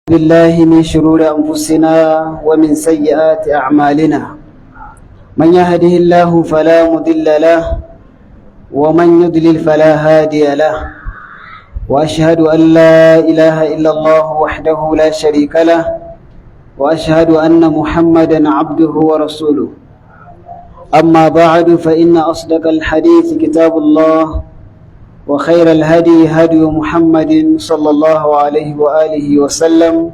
بالله من شرور أنفسنا ومن سيئات أعمالنا من يهده الله فلا مضل له ومن يضلل فلا هادي له وأشهد أن لا إله إلا الله وحده لا شريك له وأشهد أن محمدا عبده ورسوله أما بعد فإن أصدق الحديث كتاب الله وخير الهدي هدي محمد صلى الله عليه وآله وسلم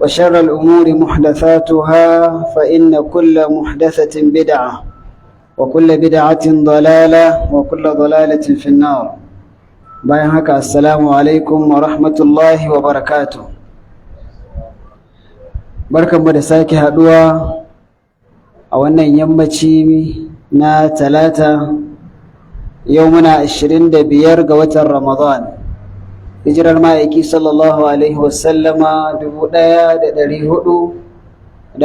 وشر الأمور محدثاتها فإن كل محدثة بدعة وكل بدعة ضلالة وكل ضلالة في النار. bayan haka assalamu alaikum wa rahmatullahi wa barakatuh. Barkanmu da sake haduwa a wannan yammaci na talata. Yau muna 25 ga watan Ramadan, hijirar ma'aiki sallallahu alaihi wasallama 1446,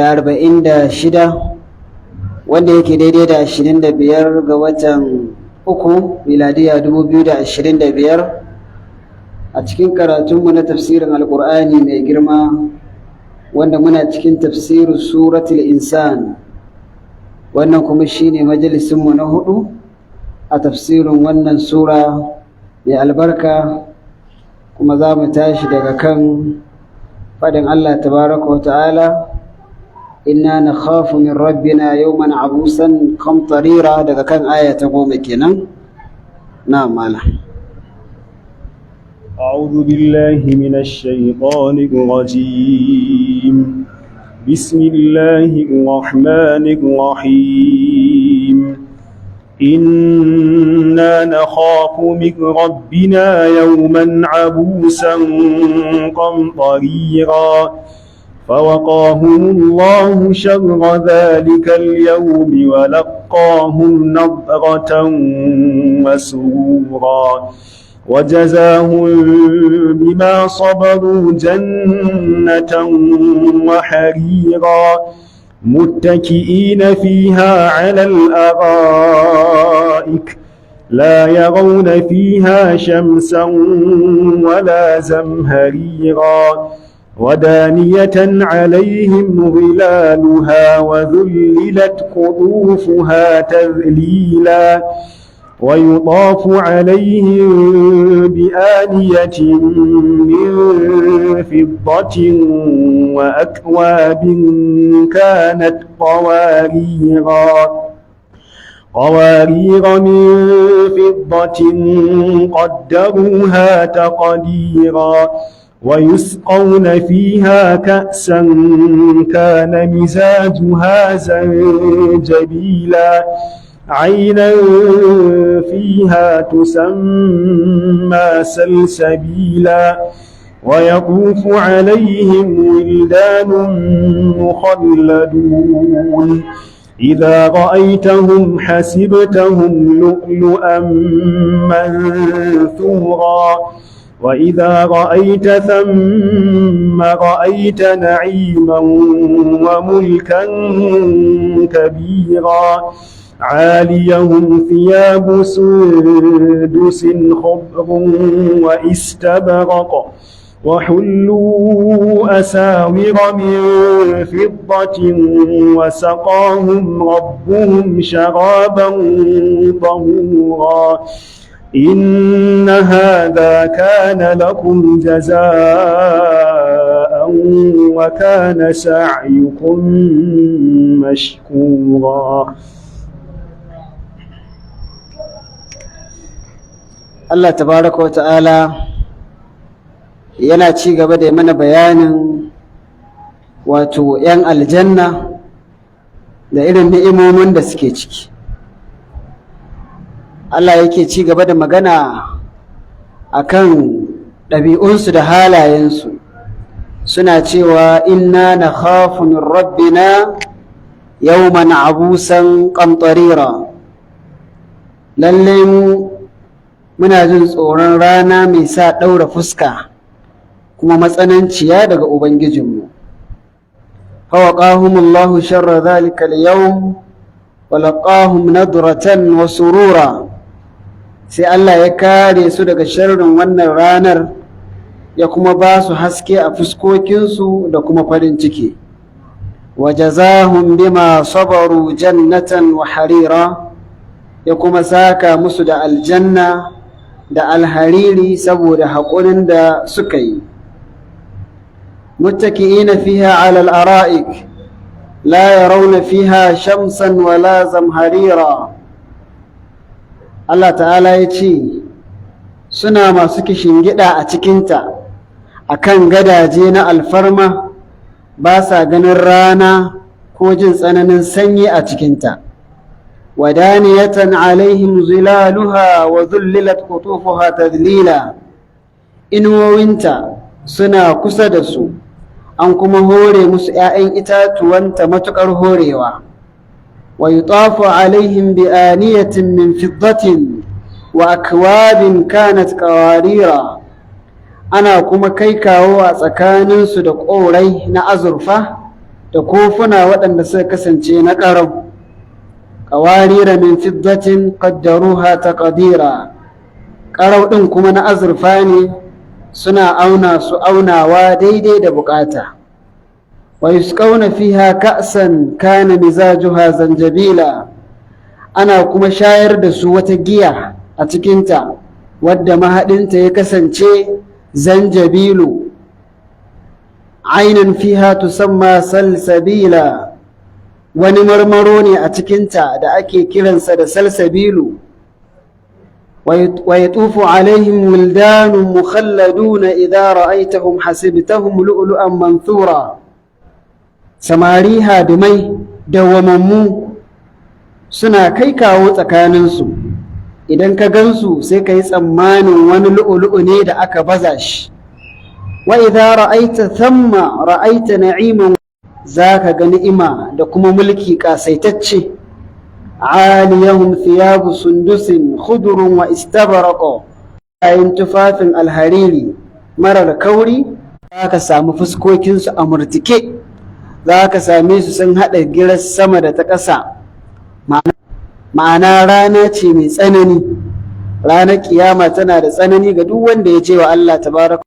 wanda yake daidai da 25 ga watan uku miladiya 2025. A cikin karatunmu na tafsirin alkur'ani mai girma, wanda muna cikin tafsirin suratul insan, wannan kuma shine majalisinmu na 4 a tafsirin wannan sura mai albarka, kuma za mu tashi daga kan faɗin Allah tabaraka wa ta'ala, inna nakhafu min rabbina yawman abusan qamtarira, daga kan aya ta 10 kenan. Na'am malam. أعوذ بالله من الشيطان الرجيم. بسم الله الرحمن الرحيم. إنا نخاف من ربنا يوما عبوسا قمطريرا فوقاهم الله شر ذلك اليوم ولقاهم نضرة وسرورا وجزاهم بما صبروا جنة وحريرا متكئين فيها على الأرائك لا يرون فيها شمسا ولا زمهريرا ودانية عليهم ظلالها وذللت قطوفها تذليلا ويطاف عليهم بآنية من فضة وأكواب كانت قوارير من فضة قدروها تقديرا ويسقون فيها كأسا كان مزاجها زنجبيلا عينا فيها تسمى سلسبيلا ويطوف عليهم ولدان مخلدون إذا رأيتهم حسبتهم لؤلؤا منثورا وإذا رأيت ثم رأيت نعيما وملكا كبيرا عاليهم ثياب سندس خضر واستبرق وحلوا أساور من فضة وسقاهم ربهم شرابا طهورا إن هذا كان لكم جزاء وكان سعيكم مشكورا. Allah tabaraka wa ta'ala yana ci gaba da mana bayanin wato 'yan aljanna da irin ni'imomin da suke ciki. Allah yake ci gaba da magana akan ɗabi'unsu da halayensu, suna cewa inna nakhafu min rabbina yawman abusan qamtarira, lalle mu muna jin tsoron rana mai sa ɗaura fuska kuma matsananciya daga Ubangijinmu. Fawaqahumullahu sharra dhalika al-yawm wa laqahum nadratan wa surura, sai Allah ya kare su daga sharrin wannan ranar ya kuma ba su haske a fuskokinsu da kuma farin ciki. Wajazahum bima sabaru jannatan wa harira, ya kuma saka musu da aljanna da alhariri saboda haƙurin da suka yi. Muttaki'ina fiha ala al-ara'ik la yarawna fiha shamsan wala zamharira. Allah ta'ala ya ce suna masu kishingida a cikinta akan gadaje na alfarma, ba sa ganin rana ko jin tsananin sanyi a cikinta. Wadaniyatan alaihim zilaluha wa dhullilat qutufuha tadlila, inuwowinta suna kusa da su, an kuma hore musu ‘ya'yan itatuwanta matuƙar horewa. Wa yutafu alaihim bi aniyatin min fiddatin wa akwabin kanat qawarira, ana kuma kai kawo a tsakaninsu da ƙorai na azurfa da kofuna waɗanda suka kasance na ƙarau. Qawarira min fiddatin qaddaruha taqdira, ƙarau ɗin kuma na azurfa ne, suna auna su aunawa daidai da bukata. Wa yusqawna fiha ka'san kana mizajuha zanjabila, ana kuma shayar da su wata giya a cikinta wadda mahaɗinta ya kasance zanjabilu. Ainan fiha tusamma salsabila, wani marmaro ne a cikinta da ake kiransa da salsabilu. ويطوف عليهم ولدان مخلدون إذا رأيتهم حسبتهم لؤلؤا منثورا. samariha dumai dawwamammu suna kai kawo tsakaninsu, idan ka gansu sai ka yi tsammanin wani lu'ulu'u ne da aka baza shi. Wa idza ra'aita thamma ra'aita na'iman, zaka ga ni'ima da kuma mulki kasaitacce. aliyahum thiyabu sundusin khudurun wa istabaraqo, yayin tufafin alhariri marar kauri, zaka samu fuskokinsu a murtike, zaka same su sun haɗa giras sama da ta ƙasa. Ma'ana rana ce mai tsanani, ranar kiyama tana da tsanani ga duk wanda ya ce wa Allah tabaraka,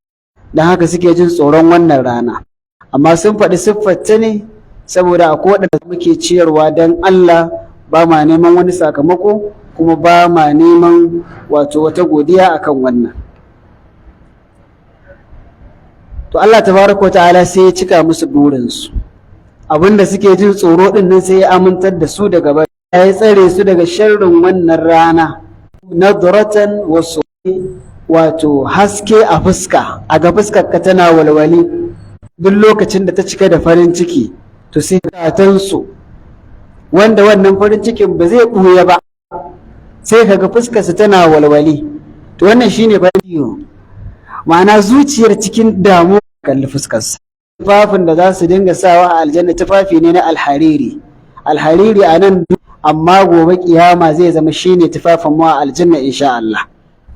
don haka suke jin tsoron wannan rana. Amma sun faɗi siffarta ne saboda akwai waɗanda muke ciyarwa don Allah, ba ma neman wani sakamako, kuma ba ma neman wato wata godiya akan wannan. To Allah tabaraka ta'ala sai ya cika musu burinsu, abinda suke jin tsoro ɗin nan sai ya amintar da su daga bari, ya tsare su daga sharrin wannan rana. Nadratan wasu, wato haske a fuska, a ga fuskar ka tana walwali duk lokacin da ta cika da farin ciki, to sai katansu wanda wannan farin cikin ba zai ɓuya ba, sai kaga fuskarsa tana walwali. To wannan shine farin, ma'ana zuciyar cikin damuwa kalli fuskarsa. Tufafin da za su dinga sawa a aljanna tufafi ne na alhariri. Alhariri a nan, amma gobe kiyama zai zama shine tufafin mu a aljanna insha Allah.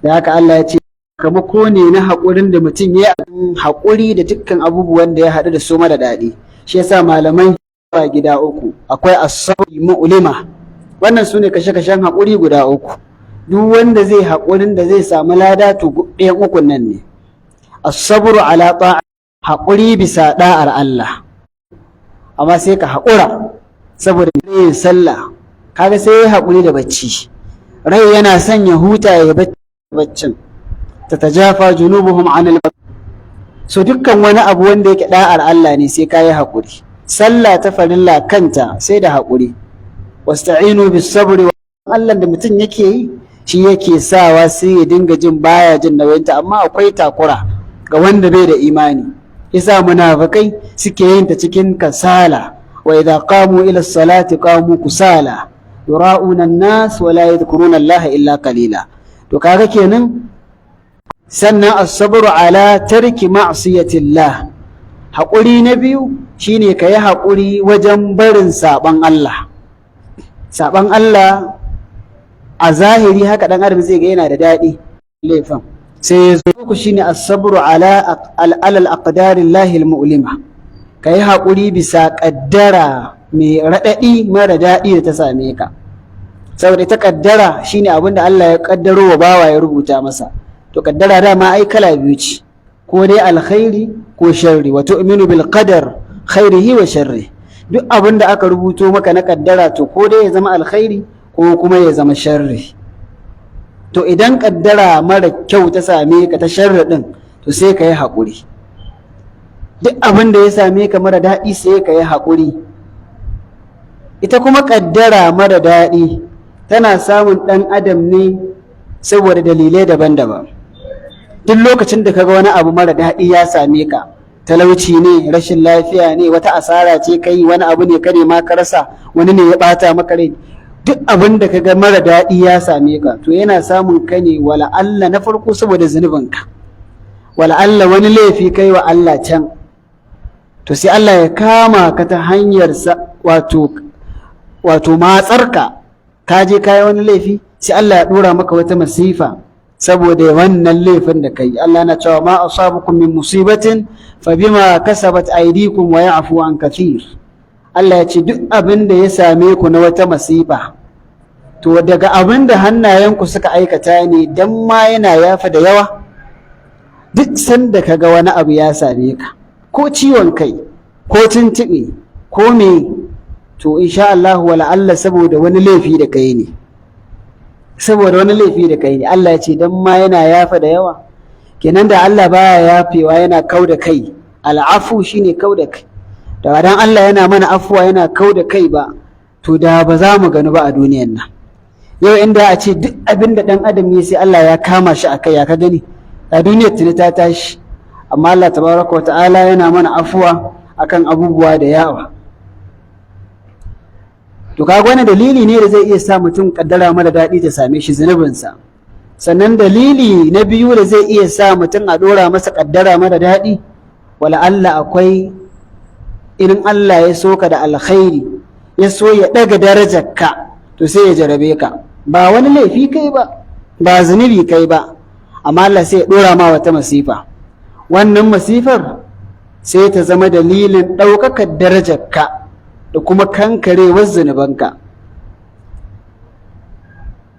Da haka Allah ya ce kamako ne na haƙurin da mutum ya yi, haƙuri da dukkan abubuwan da ya haɗu da su mara daɗi. Shi yasa malamai ba gida uku, akwai as-sabr mu'lima, wannan su ne kashe-kashen haƙuri guda uku. Duk wanda zai haƙurin da zai samu lada to ɗayan ukun nan ne. As-sabru ala ta'a, haƙuri bisa ɗa'ar Allah, amma sai ka haƙura saboda yin sallah, kaga sai ya haƙuri da bacci, rai yana son ya huta ya baccin. Tatajafa junubuhum anil, so dukkan wani abu wanda yake ɗa'ar Allah ne sai ka yi haƙuri. Sallah ta farilla kanta sai da haƙuri. Wasta'inu bis sabri, Allah da mutum yake yi shi yake sawa sai ya dinga jin baya jin nauyinta, amma akwai takura ga wanda bai da imani. Yasa munafikai suke yin ta cikin kasala. Wa idza qamu ila salati qamu kusala yura'una an-nas wa la yadhkuruna Allah illa qalila. To kaga kenan, sannan as-sabru ala tarki ma'siyatillah, haƙuri na biyu shine ka yi haƙuri wajen barin saɓan Allah. Saɓan Allah a zahiri haka ɗan adam zai ga yana da daɗi, laifin sai ya zo ku shine as-sabru ala al-aqdarillahi al-mu'lima, ka yi haƙuri bisa ƙaddara mai raɗaɗi mara daɗi da ta same ka. Saboda ita ƙaddara shine abin da Allah ya ƙaddaro wa bawa ya rubuta masa. To ƙaddara dama ai kala biyu ce, ko dai alkhairi ko sharri, wa tu'minu bil qadar khairihi wa sharri. Duk abin da aka rubuto maka na kaddara to ko dai ya zama alkhairi ko kuma ya zama sharri. To idan kaddara mara kyau ta same ka ta sharri din, to sai ka yi haƙuri. Duk abin da ya same ka mara daɗi sai ka yi haƙuri. Ita kuma kaddara mara daɗi tana samun ɗan adam ne saboda dalilai daban-daban. Duk lokacin da kaga wani abu mara daɗi ya same ka, talauci ne, rashin lafiya ne, wata asara ce kai, wani abu ne ka nema ka rasa, wani ne ya ɓata maka rai, duk abin da kaga mara daɗi ya same ka, to yana samun ka ne wala Allah na farko saboda zunubinka, wala Allah wani laifi kai wa Allah can, to sai Allah ya kama ka ta hanyar wato matsarka, ka je kayi wani laifi, sai Allah ya ɗora maka wata masifa saboda wannan laifin da kai. Allah na cewa ma asabukum min musibatin fa bima kasabat aydikum wa ya'fu an kathir. Allah ya ce duk abin da ya same ku na wata masifa, to daga abin da hannayenku suka aikata ne, dan ma yana yafa da yawa. Duk sanda kaga wani abu ya same ka, ko ciwon kai ko tuntuɓe ko me, to insha Allah wala Allah saboda wani laifi da kai ne, saboda wani laifi da kai ne. Allah ya ce dan ma yana yafa da yawa. Kenan da Allah baya yafewa, yana kau da kai. Al'afu shine kau da kai. Da dan Allah yana mana afuwa, yana kau da kai ba, to da ba za mu gani ba a duniyan nan. Yau inda a ce duk abin da dan adam ya sai Allah ya kama shi akai, ya ka gani a duniyar tuni ta tashi. Amma Allah tabaraka wa ta'ala yana mana afuwa akan abubuwa da yawa. To kaga wani dalili ne da zai iya sa mutum kaddara mara daɗi ta same shi, zunubinsa. Sannan dalili na biyu da zai iya sa mutum a ɗora masa kaddara mara daɗi, wala Allah akwai irin Allah ya so ka da alkhairi, ya so ya ɗaga darajarka, to sai ya jarabe ka. Ba wani laifi kai ba, ba zunubi kai ba, amma Allah sai ya ɗora ma wata masifa. Wannan masifar sai ta zama dalilin ɗaukakar darajarka da kuma kankarewar zunubanka.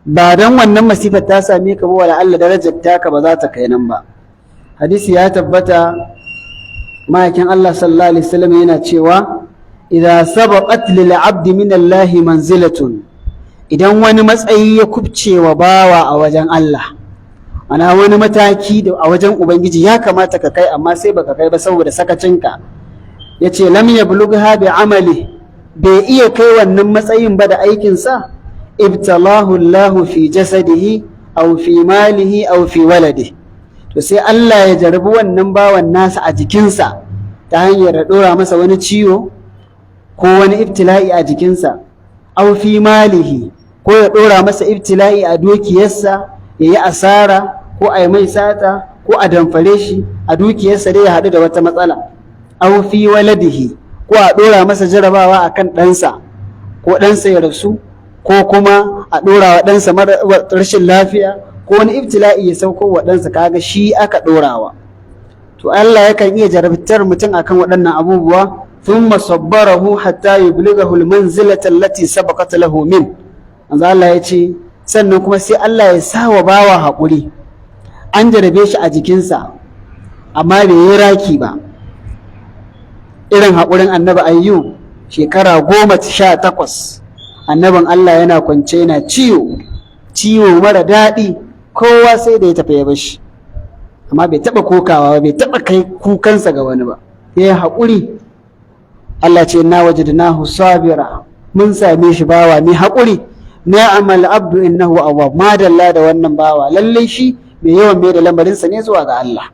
Ba don wannan masifar ta same ka ba, wala Allah darajar taka ba za ta kai nan ba. Hadisi ya tabbata, ma'aikin Allah sallallahu alaihi wasallam yana cewa idza sabaqat lil abdi min Allah manzilatun, idan wani matsayi ya kubce wa bawa a wajen Allah, ana wani mataki da a wajen ubangiji ya kamata ka kai amma sai baka kai ba saboda sakacinka, yace lam yablugha bi amali, bai iya kai wannan matsayin ba da aikinsa, ibtalahu Allah fi jasadihi aw fi malihi aw fi waladihi, to sai Allah ya jarabi wannan bawan nasa a jikinsa ta hanyar dora masa wani ciwo ko wani ibtila'i a jikinsa, aw fi malihi, ko ya dora masa ibtila'i a dukiyarsa, yayi asara ko a mai sata ko a damfare shi a dukiyarsa dai ya haɗu da wata matsala, aw fi waladihi, ko a ɗora masa jarabawa a kan ɗansa, ko ɗansa ya rasu, ko kuma a ɗora wa ɗansa rashin lafiya, ko wani ibtila'i ya sauko wa ɗansa, kaga shi aka ɗorawa. To Allah yakan iya jarabtar mutum akan waɗannan abubuwa, thumma sabbarahu hatta yublughahu al-manzilata allati sabaqat lahu min. Manzo Allah ya ce sannan kuma sai Allah ya sa wa bawa haƙuri. An jarabe shi a jikinsa amma bai yi raki ba, irin haƙurin annabi Ayyub, shekara 18 annabin Allah yana kwance yana ciwo mara daɗi, kowa sai da ya tafi ya bashi, amma bai taɓa kokawa ba, bai taɓa kai kukansa ga wani ba, ya yi haƙuri. Allah ce na wajadnahu sabira, mun same shi bawa mai haƙuri, ni'mal abdu innahu awwab, madalla da wannan bawa, lallai shi mai yawan mai da lamarinsa ne zuwa ga Allah.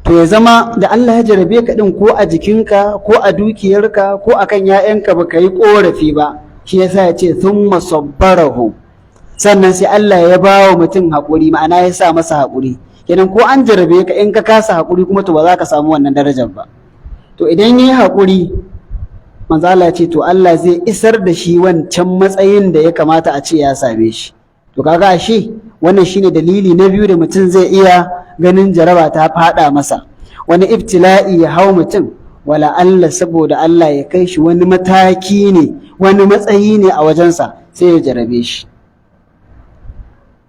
To ya zama da Allah ya jarabe ka din, ko a jikinka ko a dukiyarka ko akan ƴaƴanka baka yi korafi ba, shi yasa ya ce thumma sabbarahu, sannan sai Allah ya ba wa mutum haƙuri, ma'ana ya sa masa haƙuri. Kenan ko an jarabe ka, in ka kasa haƙuri kuma to ba za ka samu wannan darajar ba. To idan yi haƙuri, manzo Allah ya ce to Allah zai isar da shi wancan matsayin da ya kamata a ce ya same shi. To kaga ashe wannan shine dalili na biyu da mutum zai iya ganin jaraba ta faɗa masa, wani ibtila'i ya hau mutum, wala Allah saboda Allah ya kai shi wani mataki ne, wani matsayi ne a wajensa, sai ya jarabe shi.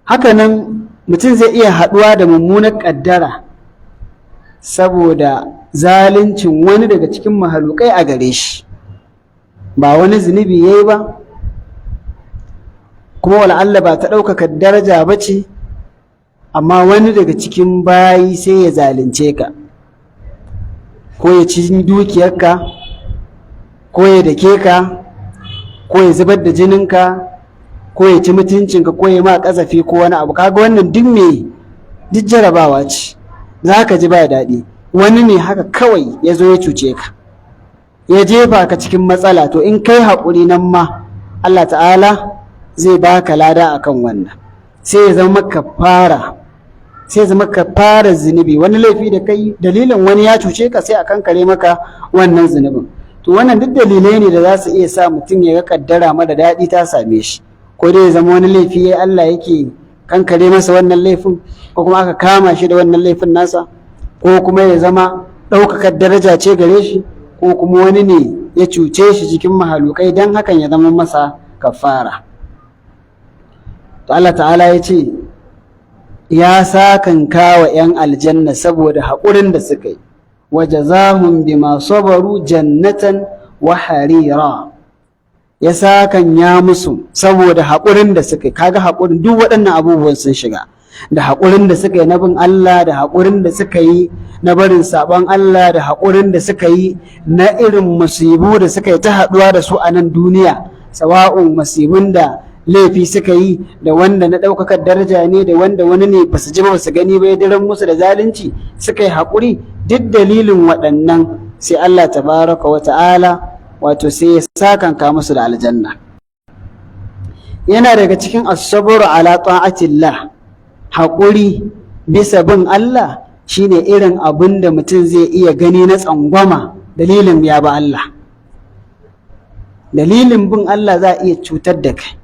Hakanan mutum zai iya haɗuwa da mummunar ƙaddara saboda zaluncin wani daga cikin mahalukai a gare shi, ba wani zunubi ya yi ba, kuma wala'alla ba ta ɗaukaka daraja ba ce, amma wani daga cikin bayi sai ya zalunce ka, ko ya ci dukiyarka, ko ya dake ka, ko ya zubar da jininka, ko ya ci mutuncinka, ko ya ma ƙazafi ko wani abu. Kaga wannan duk jarabawa ce, za ka ji ba daɗi. Wani ne haka kawai ya zo ya cuce ka, ya jefa ka cikin matsala, to in kai haƙuri nan ma Allah ta'ala zai baka lada akan wannan, sai ya zama ka fara zunubi. Wani laifi da kai dalilin wani ya cuce ka, sai a kankare maka wannan zunubin. To wannan duk dalilai ne da za su iya sa mutum ya ga kaddara mara daɗi ta same shi, ko dai ya zama wani laifi ya Allah yake kankare masa wannan laifin, ko kuma aka kama shi da wannan laifin nasa, ko kuma ya zama ɗaukakar daraja ce gare shi, ko kuma wani ne ya cuce shi cikin mahalukai don hakan ya zama masa kafara. To Allah ta'ala ya ce ya sakanka wa 'yan aljanna saboda haƙurin da suka yi, wa jazahum bima sabaru jannatan wa harira, ya sakan ya musu saboda haƙurin da suka yi. Kaga haƙurin duk waɗannan abubuwan sun shiga, da haƙurin da suka yi na bin Allah, da haƙurin da suka yi na barin saɓon Allah, da haƙurin da suka yi na irin musibu da suka yi ta haɗuwa da su a nan duniya, sawa'un musibun da laifi suka yi, da wanda na ɗaukakar daraja ne, da wanda wani ne ba su ji ba su gani ba ya daren musu da zalunci, suka yi haƙuri. Duk dalilin waɗannan sai Allah tabaraka wa ta'ala wato sai ya sakanka musu da aljanna. Yana daga cikin as-sabru ala ta'atillah, haƙuri bisa bin Allah, shine irin abin da mutum zai iya gani na tsangwama dalilin ya ba Allah. Dalilin bin Allah za a iya cutar da kai,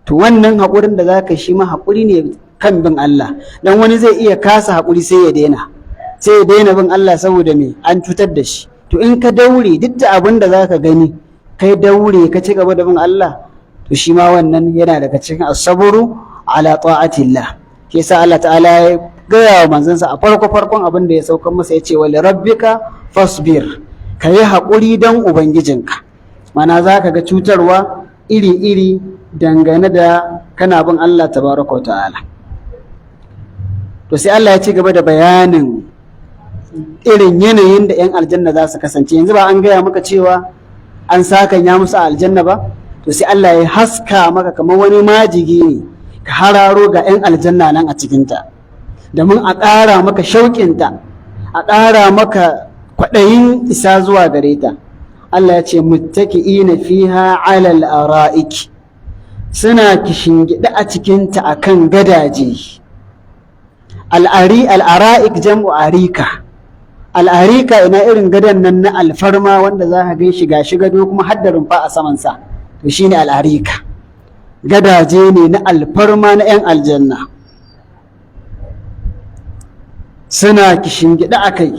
to wannan haƙurin da za ka shi ma haƙuri ne kan bin Allah. Dan wani zai iya kasa haƙuri sai ya daina bin Allah saboda me an cutar da shi. To in ka daure duk da abin da za ka gani, kai daure ka ci gaba da bin Allah, to shi ma wannan yana daga cikin as-sabru ala ta'atillah. Ke sa Allah ta'ala ya gaya wa manzansa a farkon abin da ya saukar masa, ya ce wa li rabbika fasbir, ka yi haƙuri don ubangijinka. Mana za ka ga cutarwa iri-iri dangane da kana bin Allah tabaraka wa ta'ala. To sai Allah ya ci gaba da bayanin irin yanayin da 'yan aljanna za su kasance. Yanzu ba an gaya maka cewa an sakan ya musu aljanna ba, to sai Allah ya haska maka kamar wani majigi ne, ka hararo ga 'yan aljanna nan a cikinta, domin a ƙara maka shauƙinta, a ƙara maka kwaɗayin isa zuwa gare ta. Allah ya ce muttaki'ina fiha 'alal ara'ik, suna kishingiɗe a cikinta akan gadaje. Al'ara'ik jam'u arika. Al'arika ina irin gadon nan na alfarma wanda za ka gan shi gashi gado kuma har da rumfa a samansa, to shine al'arika. Gadaje ne na alfarma na 'yan aljanna, suna kishingiɗe a kai,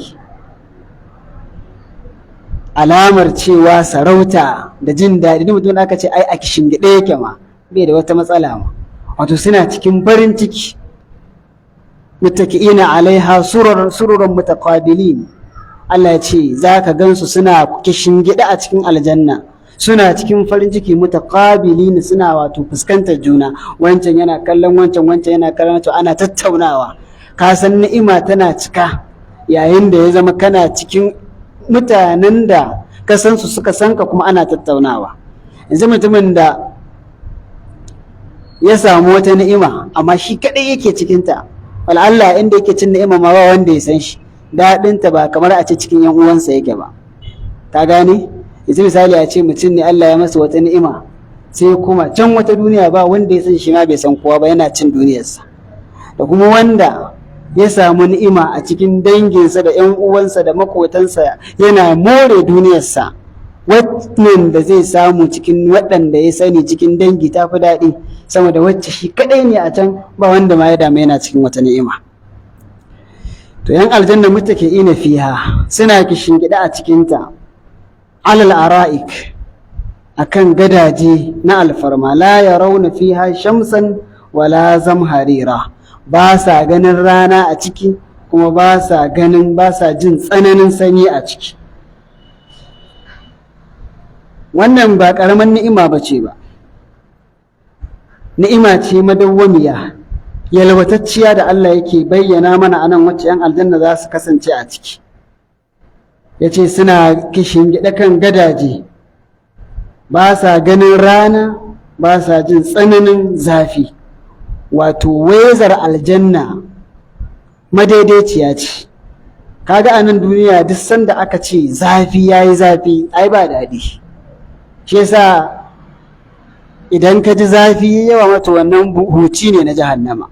alamar cewa sarauta da jin daɗi. Ni mutum aka ce ai a kishingiɗe yake ma bai da wata matsala ma, wato suna cikin farin ciki. muttaki'ina alaiha sururan mutaqabilin. Allah ya ce za ka gansu suna kishingida a cikin aljanna, suna cikin farin ciki, mutaqabilin, suna wato fuskantar juna, wancan yana kallon wancan, wancan yana kallon wancan, ana tattaunawa. Ka san ni'ima tana cika yayin da ya zama kana cikin mutanen da ka san su suka san ka, kuma ana tattaunawa. Yanzu mutumin da ya samu wata ni'ima amma shi kadai yake cikinta, wal'alla inda yake cin ni'ima ma ba wanda ya san shi, daɗinta ba kamar a ce cikin yan uwansa yake ba. Ka gane? Yanzu misali a ce mutum ne Allah ya masa wata ni'ima, sai kuma can wata duniya ba wanda ya san shi, ma bai san kowa ba, yana cin duniyarsa. Da kuma wanda ya samu ni'ima a cikin danginsa da yan uwansa da makotansa, yana more duniyarsa. Wannan da zai samu cikin waɗanda ya sani cikin dangi ta fi daɗi sama da wacce shi kaɗai ne a can, ba wanda ma ya dama yana cikin wata ni'ima. To yan aljanna muttaki'ina fiha, suna kishingida a cikinta, alal ara'ik, akan gadaje na alfarma, la yarawna fiha shamsan wala zamharira, ba sa ganin rana a ciki kuma ba sa jin tsananin sanyi a ciki. Wannan ba ƙaramar ni'ima ba ce ba, ni'ima ce madawwamiya yalwatacciya da Allah yake bayyana mana anan wacce 'yan aljanna za su kasance a ciki. Ya ce suna kishingiɗe kan gadaje, ba sa ganin rana, ba sa jin tsananin zafi. Wato wezar aljanna madaidaiciya ce. Kaga a nan duniya duk sanda aka ce zafi yayi zafi ai ba daɗi. Shi yasa idan ka ji zafi yawa mata wannan huci ne na jahannama.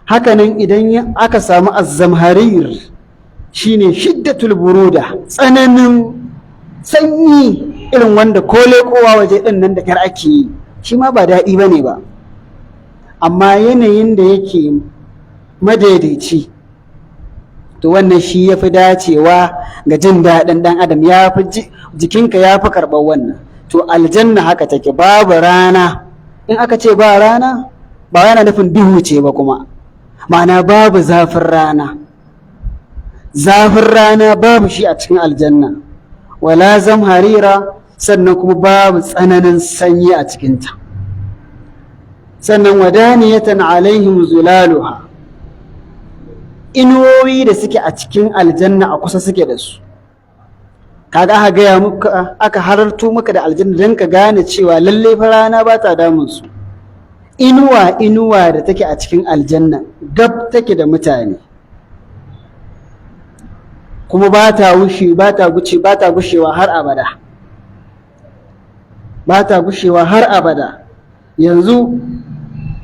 Hakanan idan aka samu azzamharir shine shiddatul buruda, tsananin sanyi irin wanda kole kowa waje din nan da kar ake yi, shi ma ba daɗi bane ba. Amma yanayin da yake madaidaici to wannan shi ya fi dacewa ga jin daɗin ɗan adam, jikinka ya fi karɓar wannan. To aljanna haka take, babu rana. In aka ce ba rana ba yana nufin duhu ce ba kuma, ma'ana babu zafin rana. Zafin rana babu shi a cikin aljanna, wala zamharira, sannan kuma babu tsananin sanyi a cikinta. Sannan wadaniyatan alaihim zulaluha, inuwoyi da suke a cikin aljanna a kusa suke da su. Kaga aka gaya muka, aka hararto maka da aljanna don ka gane cewa lalle fa rana ba ta damun su. Inuwa da take a cikin aljanna gab take da mutane, kuma ba ta gushewa har abada, ba ta gushewa har abada. Yanzu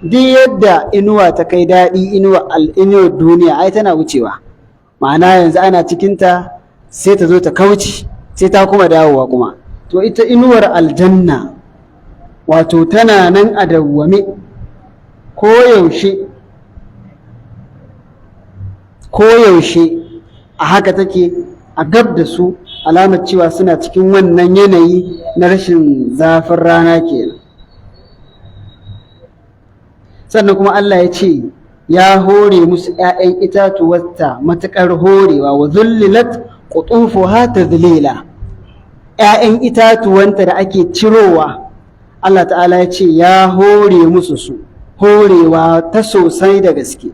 duk yadda inuwa ta kai daɗi, inuwar duniya ai tana wucewa, ma'ana yanzu ana cikinta sai ta zo ta kauce, sai ta kuma dawowa kuma. To ita inuwar aljanna wato tana nan a dawwame koyaushe a haka take, a gab da su, alamar cewa suna cikin wannan yanayi na rashin zafin rana kenan. Sannan kuma Allah ya ce ya hore musu ‘ya'yan itatuwarta matuƙar horewa, wa zullilat qutufuha tadlila. ‘Ya'yan itatuwanta da ake cirowa, Allah ta'ala ya ce ya hore musu su horewa ta sosai da gaske.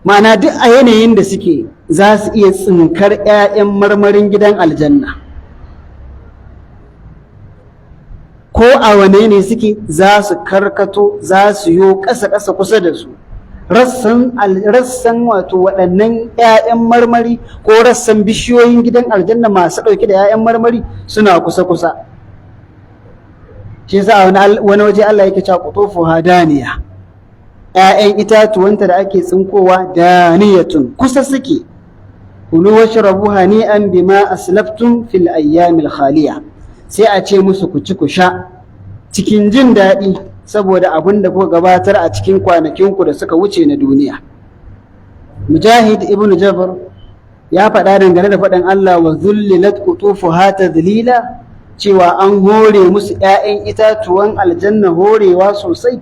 Ma'ana duk a yanayin da suke za su iya tsinkar ‘ya'yan marmarin gidan aljanna. Ko a wane ne suke za su karkato, za su yo ƙasa-ƙasa kusa da su. Rassan wato waɗannan 'ya'yan marmari ko rassan bishiyoyin gidan aljanna masu ɗauke da 'ya'yan marmari suna kusa-kusa. Shi yasa wani waje Allah yake cewa qutufuha daniya, 'ya'yan itatuwanta da ake tsinkowa daniyatun, kusa suke. Kulu washrabu hani'an bima aslaftum fil ayyamil khaliya. Sai a ce musu ku ci ku sha cikin jin daɗi saboda abin da kuka gabatar a cikin kwanakinku da suka wuce na duniya. Mujahid ibn Jabr ya faɗa dangane da faɗin Allah wa zullilat qutufuha tadlila, cewa an hore musu 'ya'yan itatuwan aljanna horewa sosai.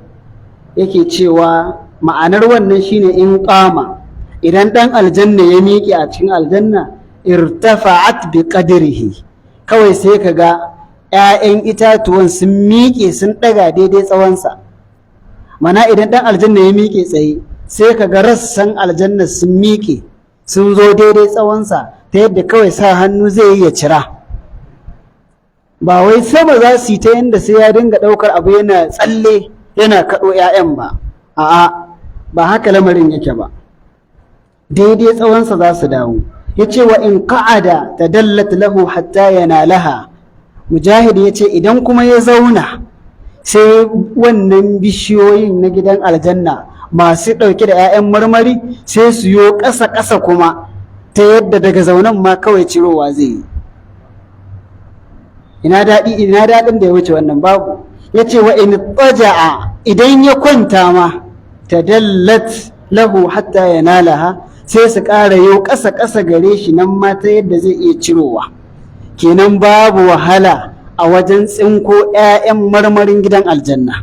Yake cewa ma'anar wannan shine in qama, idan ɗan aljanna ya miƙe a cikin aljanna, irtafa'at bi qadrihi, kawai sai ka ga 'ya'yan itatuwan sun miƙe sun ɗaga daidai tsawonsa. Mana idan ɗan aljanna ya miƙe tsaye, sai ka ga rassan aljanna sun miƙe sun zo daidai tsawonsa, ta yadda kawai sa hannu zai yi ya cira. Ba wai sama za su yi ta yadda sai ya dinga ɗaukar abu yana tsalle yana kaɗo 'ya'yan ba, a'a, ba haka lamarin yake ba, daidai tsawonsa za su dawo. Ya ce wa in ka'ada ta dallat lahu hatta yana laha. Mujahid ya ce idan kuma ya zauna, sai wannan bishiyoyin na gidan aljanna masu ɗauke da 'ya'yan marmari sai su yo ƙasa-ƙasa kuma, ta yadda daga zaunan ma kawai cirowa zai yi. Ina daɗin da ya wuce wannan? Babu. Ya ce wa in tsaja'a, idan ya kwanta ma, ta dallat lahu hatta yana laha, sai su ƙara yau ƙasa-ƙasa gare shi nan ma ta yadda zai iya cirowa. Kenan babu wahala a wajen tsinko 'ya'yan marmarin gidan aljanna.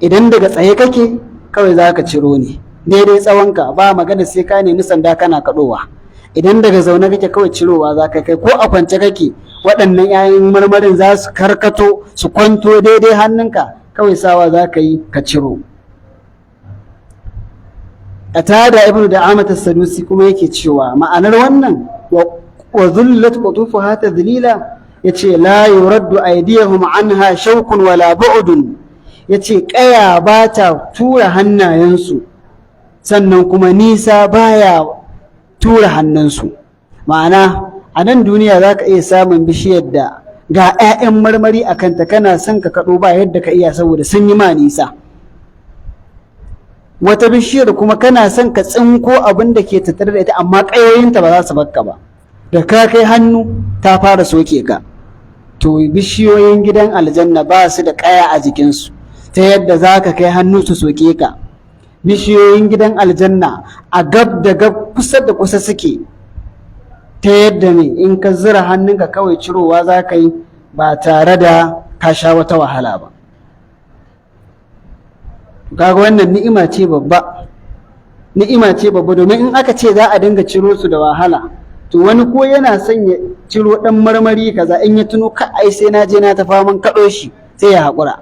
Idan daga tsaye kake kawai za ka ciro ne daidai tsawonka, ba magana sai ka nemi sanda kana kaɗowa. Idan daga zaune kake kawai cirowa za ka kai, ko a kwance kake waɗannan 'ya'yan marmarin za su karkato su kwanto daidai hannunka, kawai sawa za ka yi ka ciro. Qatada ibnu Da'amat as-Sadusi kuma yake cewa ma'anar wannan wa dhullat qutufuha tadlila, yace la yuraddu aydihum anha shawkun wala bu'dun, yace kaya ba ta tura hannayensu, sannan kuma nisa baya tura hannunsu. Ma'ana a nan duniya za ka iya samun bishiyar da ga 'ya'yan marmari a kanta, kana son ka kaɗo ba yadda ka iya saboda sun yi ma nisa. Wata bishiyar kuma kana son ka tsinko abin da ke tattare da ita, amma ƙayoyinta ba za su bakka ba, da ka kai hannu ta fara soke ka. To bishiyoyin gidan aljanna ba su da ƙaya a jikinsu ta yadda za ka kai hannu su soke ka. Bishiyoyin gidan aljanna a gab da gab, kusa da kusa suke, ta yadda ne in ka zira hannunka kawai cirowa za ka yi ba tare da ka sha wata wahala ba. Kaga wannan ni'ima ce babba, ni'ima ce babba, domin in aka ce za a dinga ciro su da wahala, to wani ko yana son ya ciro ɗan marmari kaza, in ya tuno ka ai sai na je na ta faman kaɗo shi, sai ya haƙura.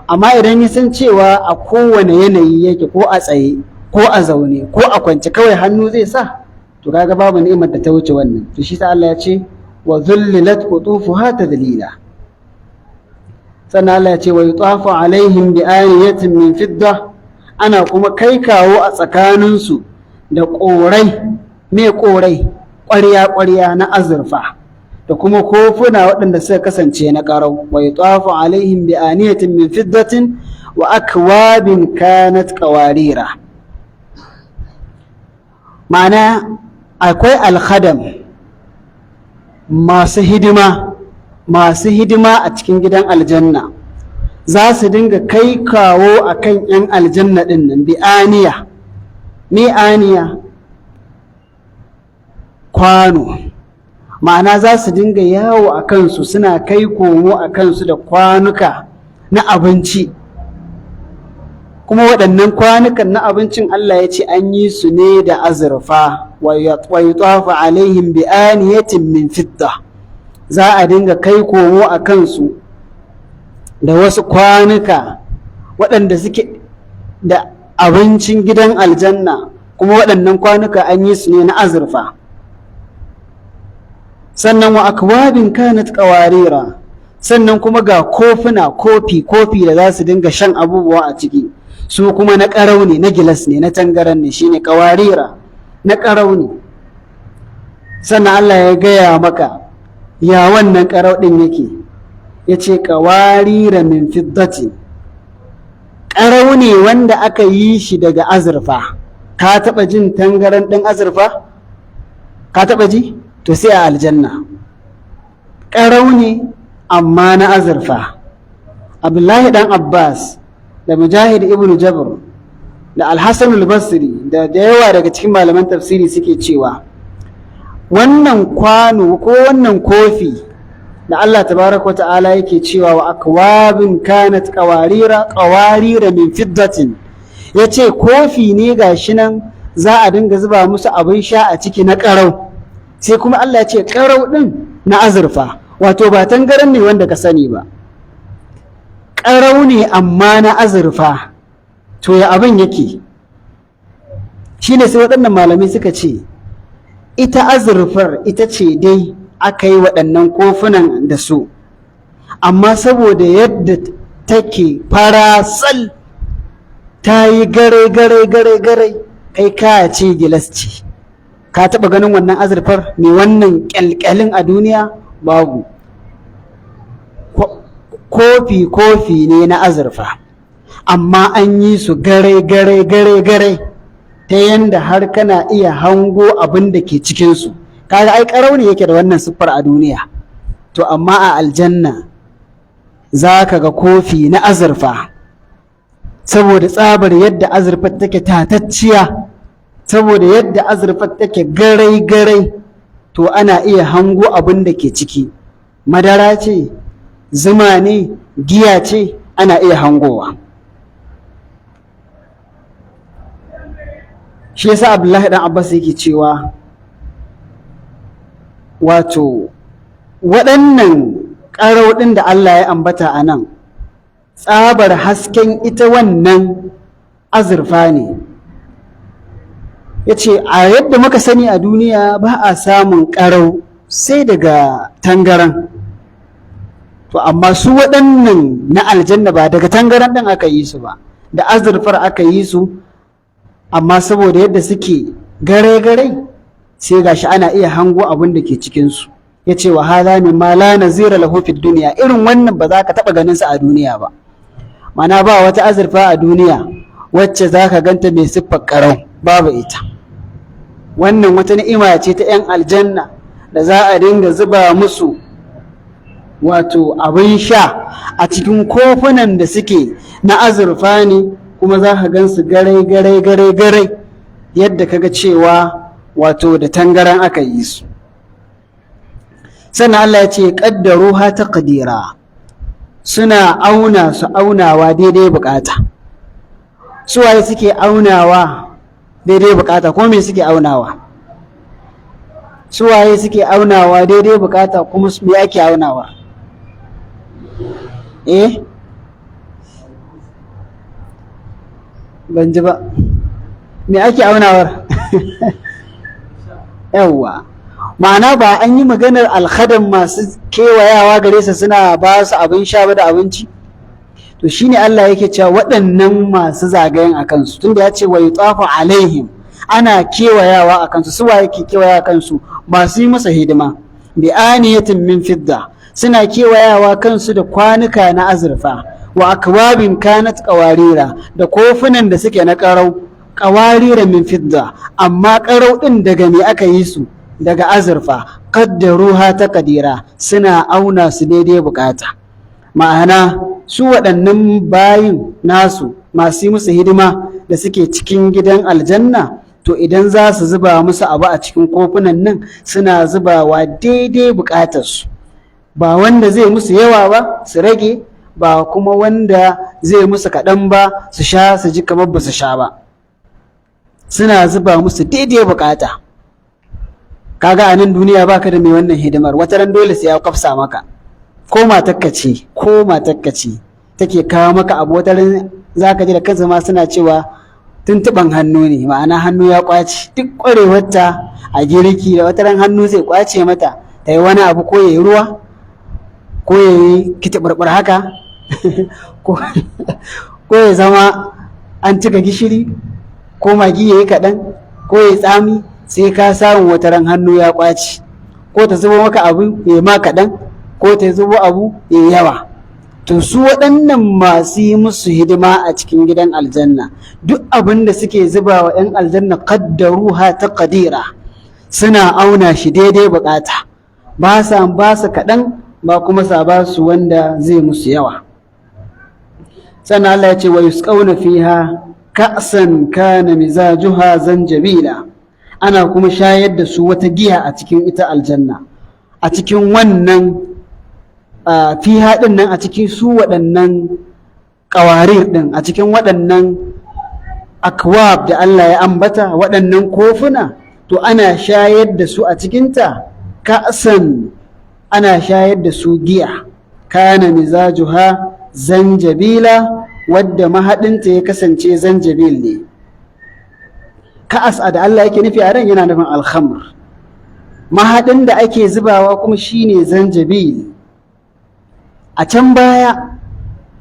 Amma idan ya san cewa a kowane yanayi yake, ko a tsaye ko a zaune ko a kwance, kawai hannu zai sa, to kaga babu ni'imar da ta wuce wannan. To shi sa Allah ya ce wa zullilat qutufuha tadlila. Sannan Allah ya ce wa yutafu alaihim bi aniyatin min fidda, ana kuma kai kawo a tsakaninsu da ƙorai, me ƙorai, ƙwarya-ƙwarya na azurfa, da kuma kofuna waɗanda suka kasance na ƙarau. Wa yutafu alaihim bi aniyatin min fiddatin wa akwabin kanat qawarira. Ma'ana akwai alkhadam, masu hidima a cikin gidan aljanna, za su dinga kai kawo a kan 'yan aljanna ɗin nan bi aniya. Me aniya? Kwano. Ma'ana za su dinga yawo a kansu, suna kai komo a kansu da kwanuka na abinci, kuma waɗannan kwanukan na abincin Allah ya ce an yi su ne da azurfa. Wa yutafu alaihim bi aniyatin min fidda, za a dinga kai komo a kansu da wasu kwanuka waɗanda suke da abincin gidan aljanna, kuma waɗannan kwanuka an yi su ne na azurfa. Sannan wa akwabin kanat qawarira, sannan kuma ga kofuna, kofi da za su dinga shan abubuwa a ciki, su kuma na ƙarau ne, na gilas ne, na tangaran ne, shine qawarira, na ƙarau ne. Sannan Allah ya gaya maka ya wannan ƙarau ɗin yake, ya ce qawarira min fiddati, ƙarau ne wanda aka yi shi daga azurfa. Ka taɓa jin tangaran ɗin azurfa? Ka taɓa ji? To sai a aljanna ƙarau ne amma na azurfa. Abdullahi ɗan Abbas da Mujahid ibn Jabr da Al-Hasan al-Basri da yawa daga cikin malaman tafsiri suke cewa wannan kwano ko wannan kofi da Allah tabaraka wa ta'ala yake cewa wa akwabin kanat qawarira min fiddatin, yace kofi ne gashi nan za a dinga zuba musu abin sha a ciki na ƙarau. Sai kuma Allah ya ce ƙarau ɗin na azurfa, wato ba tangaran ne wanda ka sani ba, ƙarau ne amma na azurfa. To ya abin yake? Shi ne sai waɗannan malamai suka ce ita azurfar ita ce dai aka yi waɗannan kofunan da su, amma saboda yadda take farasal, ta yi gare kai ka ce gilas ce. Ka taɓa ganin wannan azurfar mai wannan ƙyalƙyalin a duniya? Babu. Kofi ne na azurfa, amma an yi su gare ta yanda har kana iya hango abin da ke cikinsu. Kaga ai ƙarau ne yake da wannan siffar a duniya, to amma a aljanna za ka ga kofi na azurfa, saboda tsabar yadda azurfar take tatacciya, saboda yadda azurfar take garai to ana iya hango abin da ke ciki. Madara ce, zuma ne, giya ce, ana iya hangowa. shi yasa Abdullahi dan Abbas yake cewa wato waɗannan ƙarau ɗin da Allah ya ambata a nan tsabar hasken ita wannan azurfa ne. Ya ce a yadda muka sani a duniya ba a samun ƙarau sai daga tangaran, to amma su waɗannan na aljanna ba daga tangaran ɗin aka yi su ba, da azurfar aka yi su, amma saboda yadda suke gare-gare sai gashi ana iya hango abin da ke cikinsu. Ya ce wa hada min ma la nazira lahu fid duniya, irin wannan ba za ka taɓa ganin sa a duniya ba. Mana ba wata azurfa a duniya wacce za ka ganta mai siffar ƙarau, babu ita. Wannan wata ni'ima ce ta 'yan aljanna da za a dinga zuba musu wato abin sha a cikin kofunan da suke na azurfa ne, kuma za ka gan su garai yadda kaga cewa wato da tangaran aka yi su. Sannan Allah ya ce ƙaddaruha taqdira, suna auna su aunawa daidai bukata. Suwaye suke aunawa daidai bukata, ko me suke aunawa? Suwaye suke aunawa daidai bukata, kuma me ake aunawa? Ban ji ba. Me ake aunawar? Yawwa, ma'ana ba an yi maganar alkhadam masu kewayawa gare su suna ba su abin sha ba da abinci? To shine Allah yake cewa waɗannan masu zagayen a kansu, tunda ya ce wa yutafu alaihim, ana kewayawa a kansu. Suwa yake kewaya a kansu? Masu yi masa hidima. Bi aniyatin min fidda, suna kewayawa kansu da kwanuka na azurfa, wa akwabin kanat qawarira, da kofunan da suke na ƙarau, qawarira min fidda, amma ƙarau ɗin daga me aka yi su? Daga azurfa. Qaddaruha taqdira, suna auna su daidai bukata. Ma'ana su waɗannan bayin nasu masu yi musu hidima da suke cikin gidan aljanna, to idan za su zuba musu abu a cikin kofunan nan suna zubawa daidai bukatarsu, ba wanda zai musu yawa ba su rage, ba kuma wanda zai musu kaɗan ba su sha su ji kamar ba su sha ba. Suna zuba musu daidai bukata. Kaga a nan duniya baka da mai wannan hidimar, wata ran dole sai ya kwafsa maka, ko matakka ce take kawo maka abu, wata ran zaka ji da kansa ma suna cewa tuntuban hannu ne, ma'ana hannu ya kwace. Duk kwarewarta a girki da wata ran hannu zai kwace mata, ta yi wani abu, ko ya yi ruwa, ko ya yi kitiɓarɓar haka ko ya zama an cika gishiri, ko magi ya yi kaɗan, ko ya yi tsami, sai ka samu wata ran hannu ya kwace, ko ta zubo maka abu ya ma kaɗan, ko ta zubo abu ya yawa. To su waɗannan masu yi musu hidima a cikin gidan aljanna, duk abin da suke zuba wa 'yan aljanna qaddaruha taqdira, suna auna shi daidai bukata, ba sa ba su kaɗan, ba kuma sa ba su wanda zai musu yawa. Sannan Allah ya ce wa yusqawna fiha ka'san kana mizajuha zanjabila, ana kuma shayar da su wata giya a cikin ita aljanna, a cikin wannan fiha ɗin nan, a cikin su waɗannan ƙawarir ɗin, a cikin waɗannan akwab da Allah ya ambata, waɗannan kofuna, to ana shayar da su a cikinta ka'san, ana shayar da su giya, kana mizajuha zanjabila, wadda mahaɗinta ya kasance zanjabil ne. Ka'as da Allah yake nufi a ran yana nufin alhamr, mahaɗin da ake zubawa kuma shine zanjabil. A can baya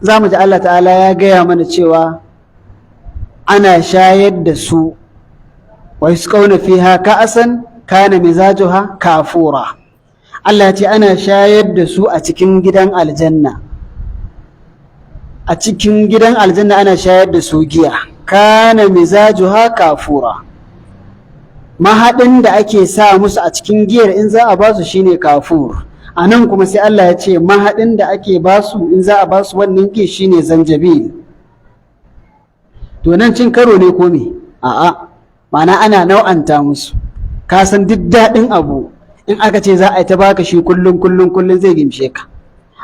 za mu ji Allah ta'ala ya gaya mana cewa ana shayar da su wa yusqawna fiha ka'san kana mizajuha kafura. Allah ce ana shayar da su a cikin gidan aljanna, a cikin gidan aljanna ana shayar da su giya, kana mizajuha kafura. Mahaɗin da ake sa musu a cikin giyar in za a ba su shine kafur. A nan kuma sai Allah ya ce mahaɗin da ake ba su in za a ba su wannan giya shine zanjabil. To nan cin karo ne ko me? A'a, ma'ana ana nau'anta musu. Ka san duk daɗin abu in aka ce za a yi ta baka shi kullum zai gimshe ka,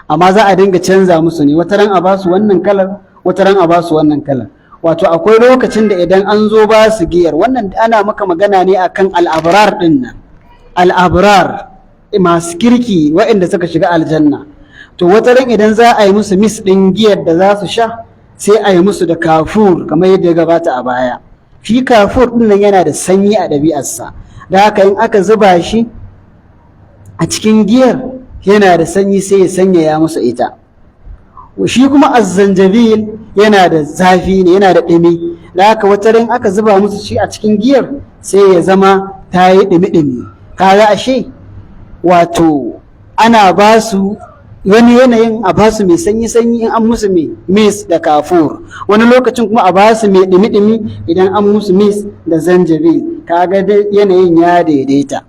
amma za a dinga canza musu ne, wata ran a ba su wannan kalar, wata ran a ba su wannan kalar. wato akwai lokacin da idan an zo ba su giyar, wannan ana maka magana ne akan al'abrar din nan, al'abrar masu kirki waɗanda suka shiga aljanna. To wata ran idan za a yi musu mis ɗin giyar da za su sha, sai a yi musu da kafur kamar yadda ya gabata a baya. Shi kafur ɗin nan yana da sanyi a ɗabi'arsa, da haka in aka zuba shi a cikin giyar yana da sanyi sai ya sanyaya musu ita. Shi kuma azzanjabil yana da zafi ne, yana da ɗumi, da haka wata ran aka zuba musu shi a cikin giyar sai ya zama ta yi ɗumi-ɗumi. Kaga ashe wato ana ba su wani yanayin a ba su mai sanyi-sanyi in an musu mai mis da kafur, wani lokacin kuma a ba su mai ɗumi-ɗumi idan an musu mis da zanjabil. Kaga yanayin ya daidaita.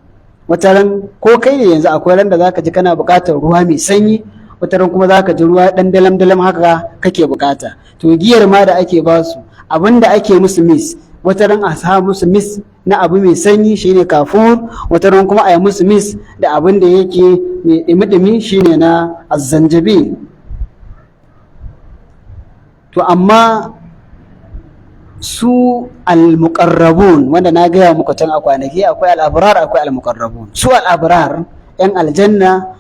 Wata ran ko kai ne yanzu akwai ran da zaka ji kana buƙatar ruwa mai sanyi, wata ran kuma zaka ji ruwa ɗan dalam-dalam haka kake buƙata. To giyar ma da ake ba su abin da ake musu mis, wata ran a sa musu mis na abu mai sanyi shine kafur, wata ran kuma a yi musu mis da abin da yake mai ɗimi-ɗimi shine na azzanjabil. To amma su al-muqarrabun wanda na gaya muku tun a kwanaki, akwai al-abrar akwai al-muqarrabun. Su al-abrar yan aljanna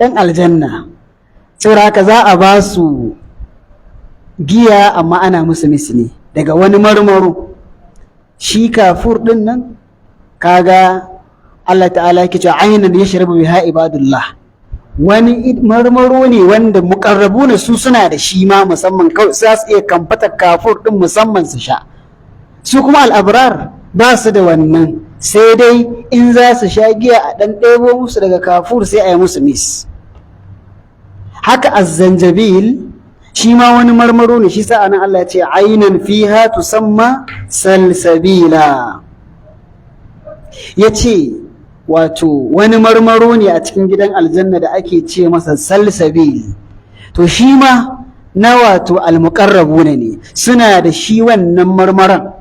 yan aljanna, saboda haka za a ba su giya amma ana musu misli daga wani marmaro. Shi kafur din nan kaga Allah ta'ala yake cewa aynan yashrabu biha ibadullah, wani marmaro ne wanda muqarrabuna su suna da shi ma musamman, kawai za su iya kamfata kafur din musamman su sha. Su kuma al'abrar ba su da wannan, sai dai in za su sha giya a ɗan ɗebo musu daga kafur sai a yi musu mis. Haka azzanjabil shi ma wani marmaro ne, shi sa nan Allah ya ce aynan fiha tusamma salsabila, ya ce wato wani marmaro ne a cikin gidan aljanna da ake ce masa salsabil. To shi ma na wato almuqarrabuna ne, suna da shi wannan marmaran,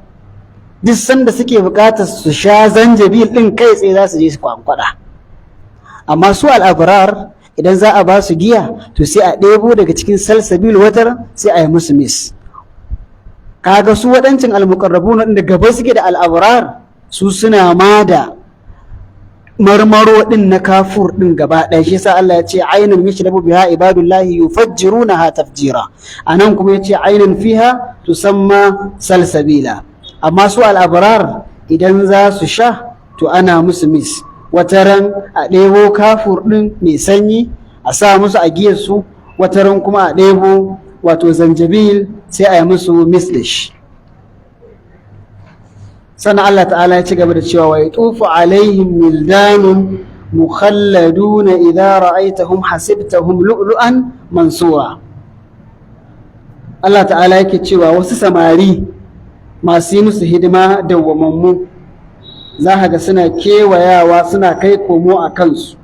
duk sanda suke bukatar su sha zanjabil din kai tsaye za su je su kwankwada. Amma su al'abrar idan za a ba su giya to sai a ɗebo daga cikin salsabil watar sai a yi musu mis. Kaga su waɗancin almuqarrabuna da gaba suke da al'abrar, su suna ma da marmaro din na kafur din gaba ɗaya. Shi yasa Allah ya ce ainun yashrabu biha ibadullahi yufajjirunaha tafjira, anan kuma ya ce ainun fiha tusamma salsabila. Amma su al'abrar idan za su sha to ana musu mis, wataran a ɗebo kafur din mai sanyi a sa musu a giyarsu, wataran kuma a ɗebo wato zanjabil sai a yi musu mislish. Sannan Allah ta'ala ya ci gaba da cewa wa yatufu alaihim wildanun mukhalladuna idza ra'aytahum hasibtahum lu'lu'an mansura. Allah ta'ala yake cewa wasu samari masu yi musu hidima dawwamammu za ka ga suna kewayawa suna kai komo a kansu.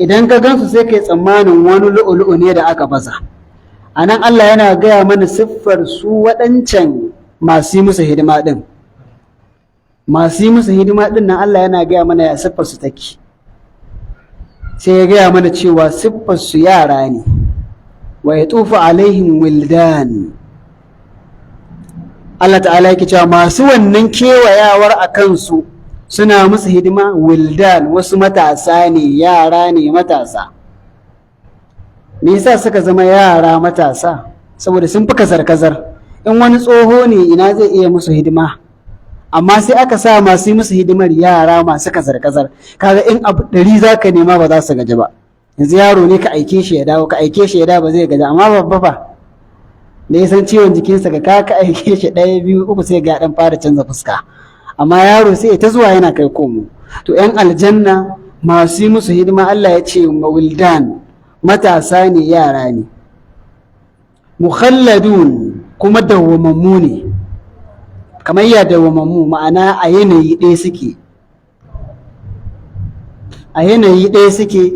Idan ka gansu sai kai tsammanin wani lu'lu'u ne da aka baza. A nan Allah yana gaya mana siffar su waɗancan masu yi musu hidima ɗin. Masu yi musu hidima ɗin nan Allah yana gaya mana ya siffar su take. Sai ya gaya mana cewa siffar su yara ne. Wa yatufu alaihim wildan. Allah ta'ala yake cewa masu wannan kewayawar a kansu suna musu hidima wildan, wasu matasa ne, yara ne matasa. Me yasa suka zama yara matasa? Saboda sun fi kazar-kazar. In wani tsoho ne ina zai iya musu hidima, amma sai aka sa masu yi musu hidimar yara masu kazar-kazar. Kaga in abu 100 za ka nema ba za su gaji ba. Yanzu yaro ne ka aike shi ya dawo, ka aike shi ya dawo ba zai gaji, amma babba fa da ya san ciwon jikinsa ka aike shi 1, 2, 3 sai ga dan fara canza fuska. Amma yaro sai ta zuwa yana kai komo. To 'yan aljanna masu yi musu hidima Allah ya ce mawildan, matasa ne, yara ne, mukhalladun kuma dawwamammu ne. Kamar ya dawwamammu ma'ana a yanayi ɗaya suke, a yanayi ɗaya suke,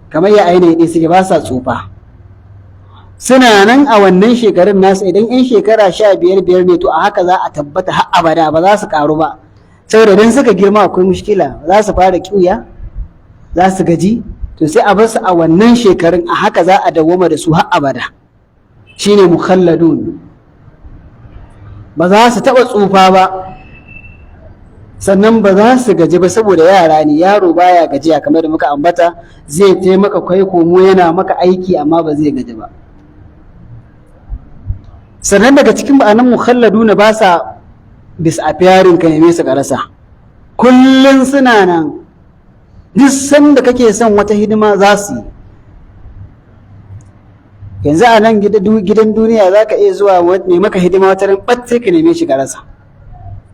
kamar ya a yanayi ɗaya suke, ba sa tsufa. Suna nan a wannan shekarun nasu, idan 'yan shekara 15 ne to a haka za a tabbata har abada, ba za su karu ba. Saboda idan suka girma akwai mushkila, za su fara ƙiuya, za su gaji, to sai a bar su a wannan shekarun, a haka za a dawwama da su har abada, shine mukhalladun. Ba za su taɓa tsufa ba, sannan ba za su gaji ba, saboda yara ne. Yaro baya gajiya, kamar da muka ambata, zai taimaka kai komo yana maka aiki amma ba zai gaji ba. Sannan daga cikin ma'anan mukhalladuna, ba sa disappearing ka neme su ka rasa, kullum suna nan. Duk sanda kake son wata hidima za su yi. Yanzu a nan gidan duniya za ka iya zuwa mai maka hidima wata ran ɓat sai ka neme shi ka rasa,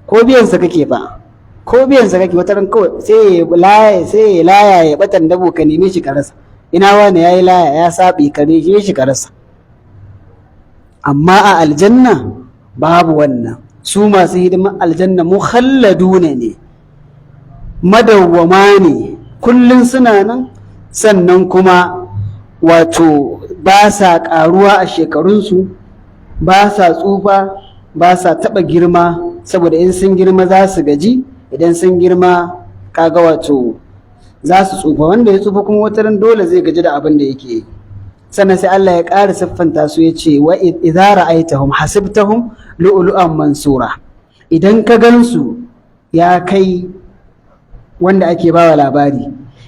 ko biyansa kake ba, ko biyansa kake wata ran kawai sai ya laya ya batan dabo ka neme shi ka rasa. Ina wani ya yi laya ya saɓi ka neme shi ka rasa. Amma a aljanna babu wannan. Su masu hidiman aljanna mukhalladuna ne, madawwama ne, kullum suna nan, sannan kuma wato ba sa ƙaruwa a shekarunsu, ba sa tsufa, ba sa taɓa girma, saboda in sun girma za su gaji, idan sun girma kaga wato za su tsufa. Wanda ya tsufa kuma wata ran dole zai gaji da abin da yake yi. Sannan sai Allah ya ƙara siffanta su ya ce wa idza ra'aytahum hasibtahum lu'lu'an mansura. Idan ka gansu ya kai wanda ake bawa labari,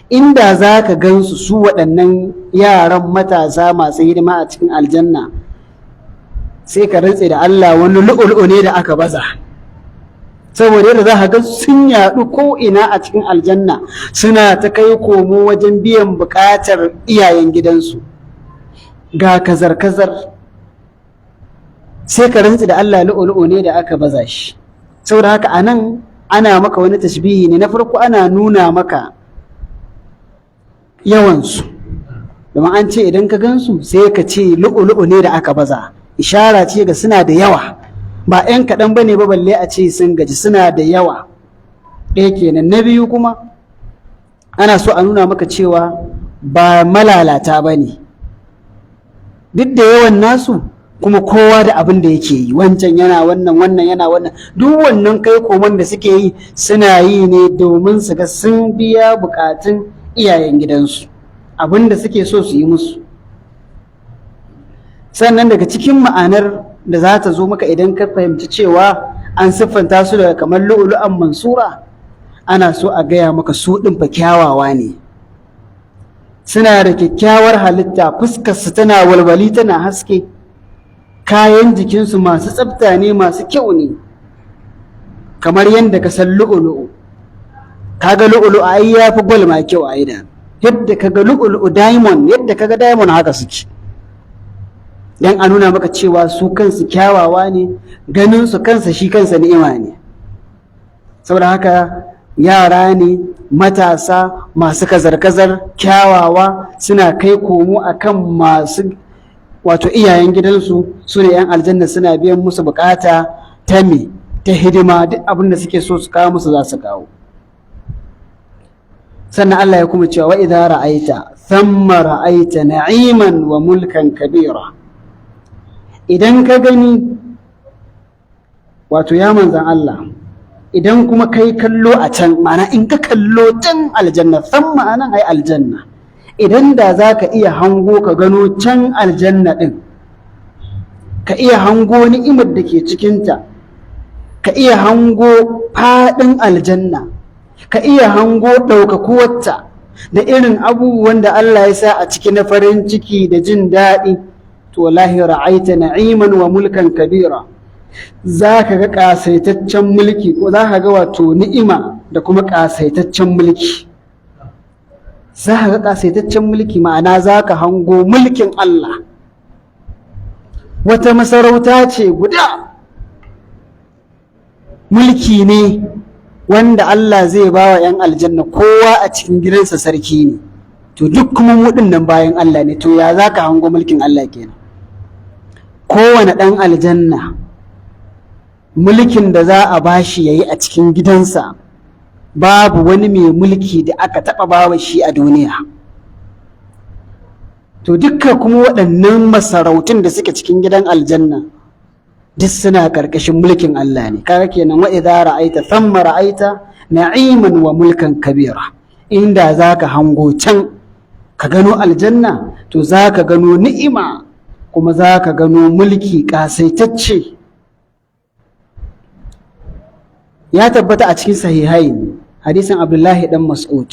inda za ka gansu su waɗannan yaran matasa masu hidima a cikin aljanna, sai ka rantse da Allah wani lu'lu'u ne da aka baza. Saboda yadda za ka ga sun yaɗu ko ina a cikin aljanna, suna ta kai komo wajen biyan buƙatar iyayen gidansu, ga kazar-kazar, sai ka rantse da Allah lu'lu'u ne da aka baza shi. Saboda haka anan ana maka wani tashbihi ne. Na farko ana nuna maka yawansu, domin an ce idan ka gansu sai ka ce lu'ulu'u ne da aka baza, ishara ce ga suna da yawa, ba 'yan kaɗan ba ne ba balle a ce sun gaji, suna da yawa. Ɗaya kenan. Na biyu kuma ana so a nuna maka cewa ba malalata ba ne, duk da yawan nasu kuma kowa da abin da yake yi, wancan yana wannan, wannan yana wannan. Duk wannan kai koman da suke yi suna yi ne domin su ga sun biya bukatun iyayen gidansu, abin da suke so su yi musu. Sannan daga cikin ma'anar da za ta zo maka idan ka fahimci cewa an siffanta su daga kamar lu'lu'an mansura, ana so a gaya maka su ɗin fa kyawawa ne, suna da kyakkyawar halitta, fuskarsu tana walwali tana haske, kayan jikinsu masu tsafta ne, masu kyau ne, kamar yadda ka san lu'ulu'u. Kaga lu'ulu'u ai ya fi gwal ma kyau a idan, yadda kaga lu'ulu'u diamond, yadda kaga diamond haka suke, dan a nuna maka cewa su kansu kyawawa ne, ganin su kansa shi kansa ni'ima ne. Saboda haka yara ne matasa masu kazar-kazar, kyawawa, suna kai komo akan masu wato iyayen gidansu, su ne 'yan aljanna, suna biyan musu bukata ta me, ta hidima, duk abin da suke so su kawo musu za su kawo. Sannan Allah ya kuma cewa wa idza ra'aita thamma ra'aita na'iman wa mulkan kabira. Idan ka gani, wato ya manzan Allah, idan kuma kai kallo a can, ma'ana in ka kallo can aljanna, thamma anan ai aljanna, idan da za ka iya hango ka gano can aljanna ɗin, ka iya hango ni'imar da ke cikinta, ka iya hango faɗin aljanna, ka iya hango ɗaukakuwarta da irin abubuwan da Allah ya sa a ciki na farin ciki da jin daɗi, to wallahi ra'aita na'iman wa mulkan kabira. Za ka ga ƙasaitaccen mulki, ko za ka ga wato ni'ima da kuma ƙasaitaccen mulki. Za ka ga ƙasaitaccen mulki, ma'ana za ka hango mulkin Allah. Wata masarauta ce guda, mulki ne wanda Allah zai ba wa 'yan aljanna, kowa a cikin gidansa sarki ne. To duk kuma mu nan bayan Allah ne, to ya za ka hango mulkin Allah kenan? Kowane ɗan aljanna mulkin da za a bashi ya yi a cikin gidansa, babu wani mai mulki da aka taɓa bawa shi a duniya. To dukkan kuma waɗannan masarautun da suke cikin gidan aljanna duk suna ƙarƙashin mulkin Allah ne. Kaga kenan wa idza ra'aita thamma ra'aita na'iman wa mulkan kabira. Inda zaka hango can ka gano aljanna to za ka gano ni'ima kuma za ka gano mulki ƙasaitacce. Ya tabbata a cikin sahihain hadisin Abdullahi dan Mas'ud,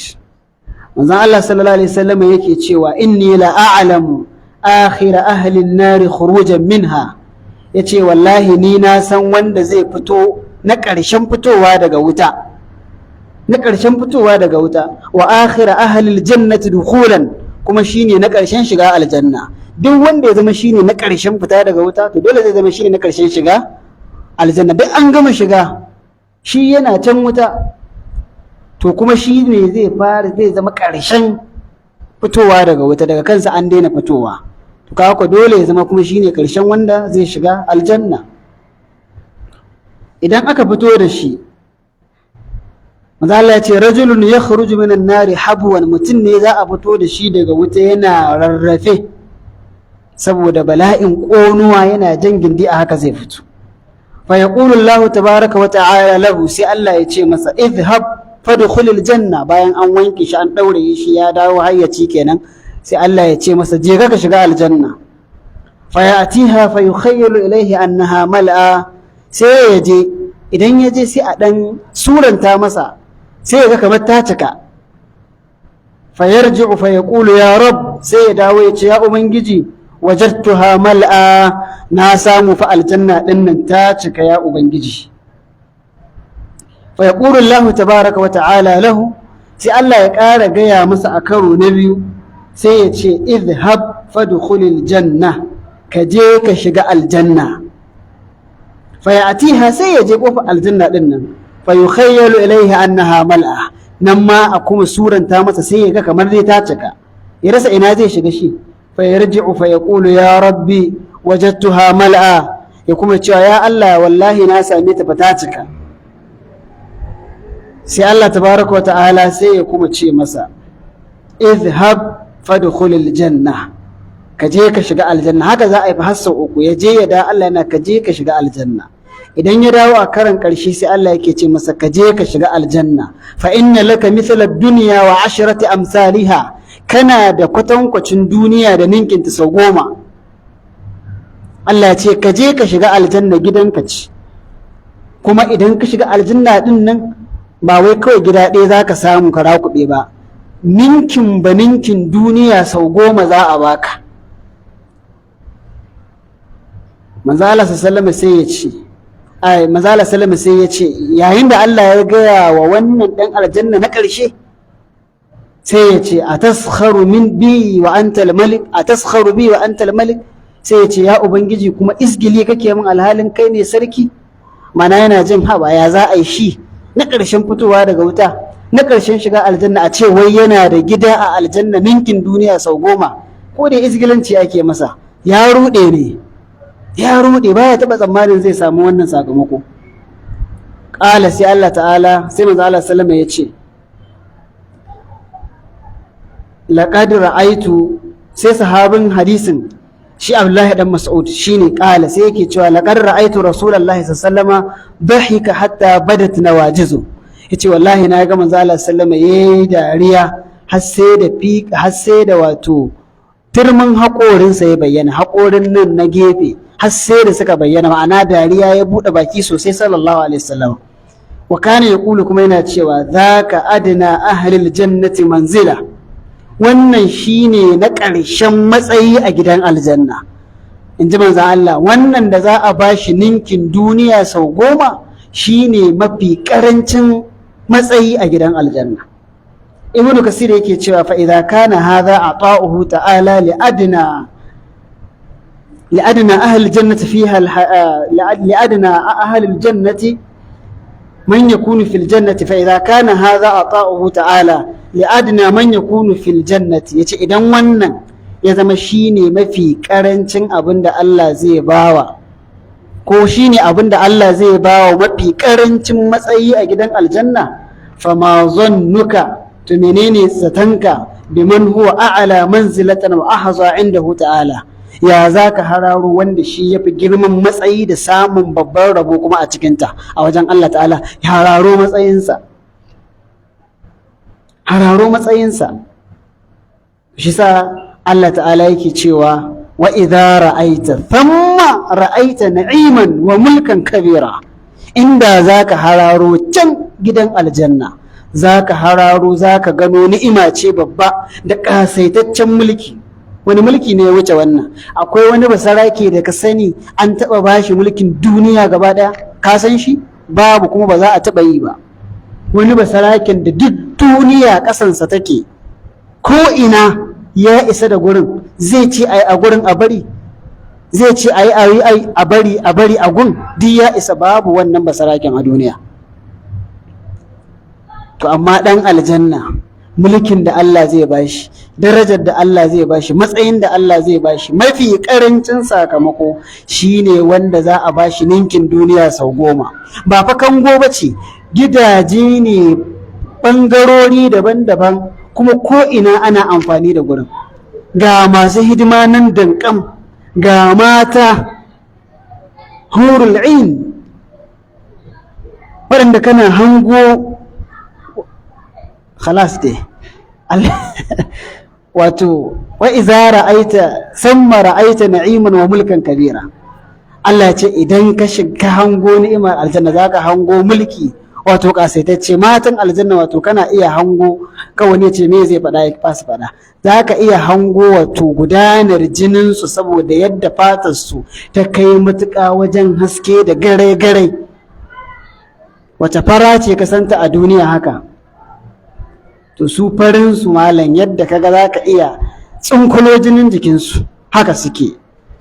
manzon Allah sallallahu alaihi wasallam yake cewa inni la a'lamu akhir ahli an-nar khurujan minha, yace wallahi ni na san wanda zai fito na ƙarshen fitowa daga wuta, na ƙarshen fitowa daga wuta, wa akhir ahli al-jannati dukhulan, kuma shine na ƙarshen shiga aljanna. Duk wanda ya zama shine na ƙarshen fita daga wuta to dole zai zama shine na ƙarshen shiga aljanna. Duk an gama shiga, shi yana can wuta to kuma shi ne zai zama ƙarshen fitowa daga wuta, daga kansa an daina fitowa, to kaga dole ya zama kuma shine ƙarshen wanda zai shiga aljanna. Idan aka fito da shi, manzo Allah ya ce rajulun yakhruju minan nari habwan, mutum ne za a fito da shi daga wuta yana rarrafe saboda bala'in ƙonuwa, yana jan gindi, a haka zai fito. Fa yaqulu Allah tabaraka wa ta'ala lahu, sai Allah ya ce masa idhhab fadkhulil janna, bayan an wanke shi an daure shi ya dawo hayyaci kenan, sai Allah ya ce masa je ka shiga aljanna. Fa ya'tiha fa yukhayyalu ilayhi annaha mal'a, sai ya je, idan ya je sai a dan suranta masa, sai ya ga kamar ta cika. Fa yarji'u fa yaqulu ya rab, sai ya dawo ya ce ya ubangiji wajadtuha mal'a, na samu fa aljanna din nan ta cika ya ubangiji. Fa yaqulu Allah tabaraka wa ta'ala lahu, sai Allah ya ƙara gaya masa a karo na biyu, sai ya ce idhhab fadkhulil janna, ka je ka shiga aljanna. Fa ya'tiha, sai ya je kofar aljanna din nan, fa yukhayyalu ilayhi annaha mal'a, nan ma a kuma suranta masa sai ya ga kamar dai ta cika, ya rasa ina zai shiga shi. Fa yarji'u fa yaqulu ya rabbi wajadtuha mal'a, ya kuma cewa ya Allah wallahi na same ta fa ta cika. Sai Allah tabaraka wa ta'ala sai ya kuma ce masa idhhab fadkhulil janna, ka je ka shiga aljanna. Haka za a yi fa har sau uku, ya je ya da Allah yana ka je ka shiga aljanna. Idan ya dawo a karan ƙarshe sai Allah yake ce masa ka je ka shiga aljanna, fa inna laka mithla ad-dunya wa 'ashrati amsalha, kana da kwatankwacin duniya da ninkinta sau 10. Allah ya ce ka je ka shiga aljanna, gidanka ce, kuma idan ka shiga aljanna din nan ba wai kawai gida ɗaya za ka samu ka rakuɓe ba, ninkin ba ninkin duniya sau 10 za a baka. Manzo Allah sallallahu sai ya ce Mazala Salama sai ya ce yayin da Allah ya gaya wa wannan ɗan aljanna na ƙarshe, sai ya ce a taskharu bi wa antal malik, a taskharu bi wa antal malik, sai ya ce ya ubangiji kuma isgili kake min alhalin kai ne sarki. Mana yana jin haba ya za a yi shi na ƙarshen fitowa daga wuta, na ƙarshen shiga aljanna, a ce wai yana da gida a aljanna ninkin duniya sau 10, ko da isgilanci ake masa, ya ruɗe ne, ya ruɗe, baya taɓa tsammanin zai samu wannan sakamako. Ƙala sai Allah ta'ala, sai manzo Allah sallama ya ce laqad ra'aitu, sai sahabin hadisin shi Abdullahi dan Mas'ud shine ƙala sai yake cewa laqad ra'aitu rasulullahi sallama dhahika hatta badat nawajizu, yace wallahi na ga manzo Allah sallama yayi dariya har sai da wato turmin haƙorinsa ya bayyana, haƙorin nan na gefe har sai da suka bayyana, ma'ana dariya ya buɗe baki sosai sallallahu alaihi wasallam. Wa kana yaqulu, kuma yana cewa zaka adna ahlil jannati manzila, wannan shine na ƙarshen matsayi a gidan aljanna. In ji manzon Allah, wannan da za a bashi ninkin duniya sau 10 shine mafi ƙarancin matsayi a gidan aljanna. Ibn Kasir yake cewa fa idza kana hadha ata'uhu ta'ala لأدنى أهل الجنة فيها لأدنى أهل الجنة من يكون في الجنة، فإذا كان هذا عطاؤه تعالى لأدنى من يكون في الجنة، yace idan wannan ya zama shine mafi karancin abinda Allah zai bawa, ko shine abinda Allah zai bawa mafi karancin matsayi a gidan aljanna, fama zannuka, to menene zatanka biman huwa a'la manzilatan wa ahza indahu ta'ala, ya za ka hararo wanda shi ya fi girman matsayi da samun babban rabo kuma a cikinta a wajen Allah ta'ala, hararo matsayinsa. shi sa Allah ta'ala yake cewa wa idza ra'aita thamma ra'aita na'iman wa mulkan kabira, inda zaka hararo can gidan aljanna zaka hararo zaka gano ni'ima ce babba da kasaitaccen mulki. Wani mulki ne ya wuce wannan? Akwai wani basarake da ka sani an taba bashi mulkin duniya gaba daya? Ka san shi? Babu, kuma ba za a taba yi ba. Wani basaraken da duk duniya kasansa take, ko ina ya isa da gurin, zai ce ai a gurin a bari, zai ce ai a bari a gun, duk ya isa. Babu wannan basaraken a duniya. To amma dan aljanna, mulkin da Allah zai bashi, darajar da Allah zai bashi, matsayin da Allah zai bashi, mafi karancin sakamako shine wanda za a bashi ninkin duniya sau 10. Ba fa kango bace, gidaje ne bangarori daban-daban, kuma ko ina ana amfani da gurin. Ga masu hidima nan dankam, ga mata hurul ain waɗanda kana hango khalas dai wato wa idza ra'aita thumma ra'aita na'iman wa mulkan kabira. Allah ya ce idan ka shiga hango ni'imar aljanna zaka hango mulki wato kasaitacce. Matan aljanna wato kana iya hango, kawai ne ce me zai faɗa ya fasa faɗa, zaka iya hango wato gudanar jinin su saboda yadda fatar su ta kai matuƙa wajen haske da gare-gare. Wace fara ce ka santa a duniya haka? To su farin su malam yadda kaga zaka iya tsunkulo jinin jikinsu haka suke.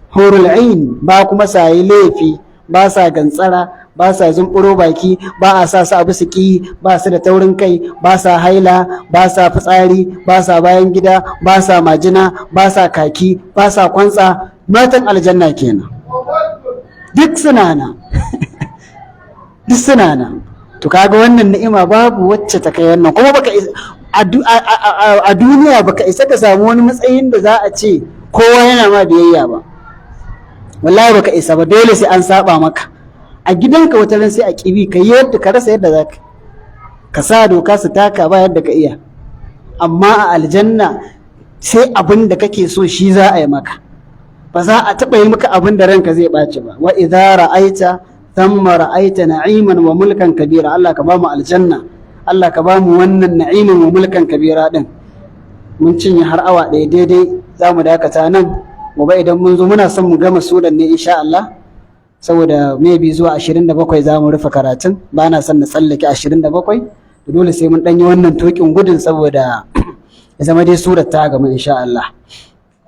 Hurul ain ba kuma sa yi laifi, ba sa gantsara, ba sa zumburo baki, ba a sa su abu su ki, ba su da taurin kai, ba sa haila, ba sa fitsari, ba sa bayan gida, ba sa majina, ba sa kaki, ba sa kwantsa. Matan aljanna kenan, duk suna nan duk suna nan. To kaga wannan ni'ima babu wacce ta kai wannan. Kuma baka a duniya baka isa ka samu wani matsayin da za a ce kowa yana ma biyayya ba. Wallahi baka isa ba, dole sai an saba maka. A gidanka wata ran sai a kibi ka yadda ka rasa yadda zaka, ka sa doka su taka ba yadda ka iya. Amma a aljanna sai abin da kake so shi za a yi maka, ba za a taɓa yi maka abin da ranka zai ɓaci ba. Wa idza ra'aita thumma ra'aita na'iman wa mulkan kabira. Allah ka ba mu aljanna, Allah ka ba mu wannan na'iman wa mulkan kabira din. Mun cinye har awa ɗaya daidai, za mu dakata nan. Gobe idan mun zo muna son mu gama suran ne insha Allah, saboda maybe zuwa 27 za mu rufe karatun. Ba na son na tsallake 27, dole sai mun ɗanyi wannan tokin gudun saboda ya zama dai surar ta gama insha Allah.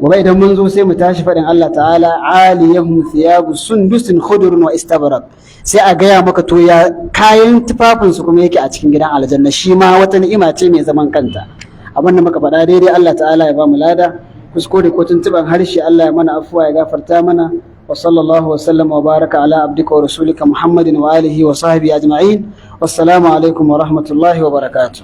Gobe idan mun zo sai mu tashi faɗin Allah ta'ala aliyahum thiyabu sundusin khudurun wa istabrak. Sai a gaya maka to ya kayan tufafinsu kuma yake a cikin gidan aljanna, shi ma wata ni'ima ce mai zaman kanta. Abin da muka faɗa daidai Allah ta'ala ya ba mu lada, kuskure ko tuntuban harshe Allah ya mana afuwa ya gafarta mana. Wa sallallahu wa sallam wa baraka ala abdika wa rasulika Muhammadin wa alihi wa sahbihi ajma'in. Wassalamu alaikum wa rahmatullahi wa barakatuh.